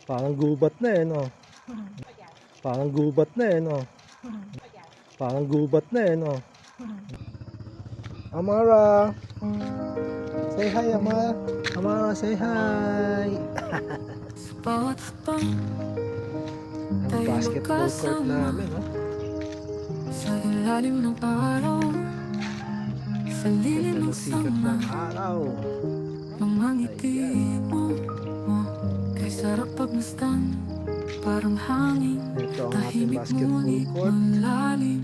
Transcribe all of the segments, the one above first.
Parang gubat na eh, no? Parang gubat na eh, no? Parang gubat na eh, no? Amara! Say hi, Amara! Amara, say hi! Ang basketball court namin, no? Sa ilalim ng araw, sa lilim ng Sikat ng sama, araw. mga ngiti mo, kay sarap pagmasdan, parang hangin, Ito ang ating tahimik basketball ngunit court. malalim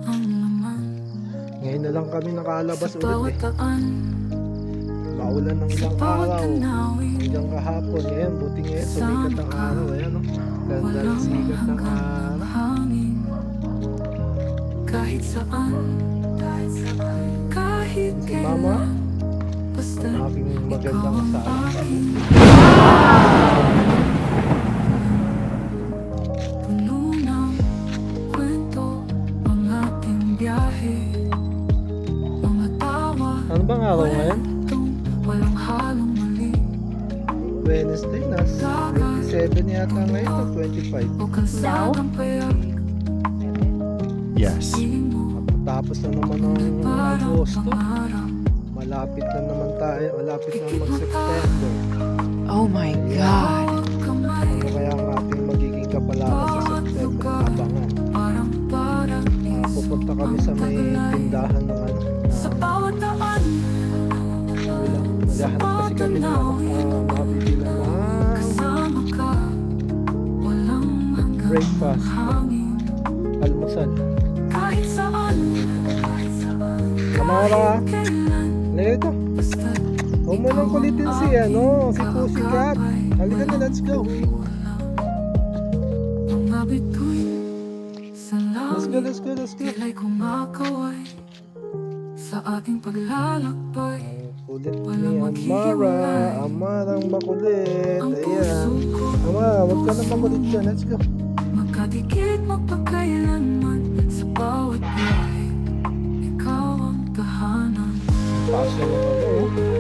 ang laman. Ngayon na lang kami nakalabas Sa ulit bawat eh. daan, Maulan ng sa ilang bawat araw. tanawin, Hanggang kahapon. Ngayon, buti ngayon sumikat ang araw. Ayan, no? Ganda ng sikat ng araw. hangin. Kahit saan, kahit Si Mama, kailan, basta ang aking magandang ikaw ang asawa. akin. Puno ng kwento ang ating biyahe, mga tawa, Ano bang araw ngayon? kwentong walang halong mali. Wednesday na. 27 yata ngayon o 25. O kalsadang payak, Yes. mo, Tapos na naman ang parang Agosto. pangarap. Malapit na naman tayo. Malapit na mag-September. Oh my God. Bawat kamay, Ano kaya ang ating magiging kapalaran sa September? Abangan. parang paradis. Pupunta kami sa may tindahan ng ano. Sa bawat daan, Wala. Maghahanap kasi kami ng mabibila ng kasama ka, walang hanggang breakfast. hangin. Almusal. Kahit saan, Amara! kailan, Halika dito. basta Huwag mo nang kulitin si Pussycat. Halika na, let's go. mga bituin sa Let's go, langit, let's go, let's go. tila'y kumakaway sa ating paglalakbay. Kulit ni Amara. Amarang makulit. Ang Ayan. puso ko Amara, huwag ka na makulit dyan. Let's go. magkadikit magpakailanman sa bawat biyahe. Ikaw ang tahanan. Taas na naman, oh.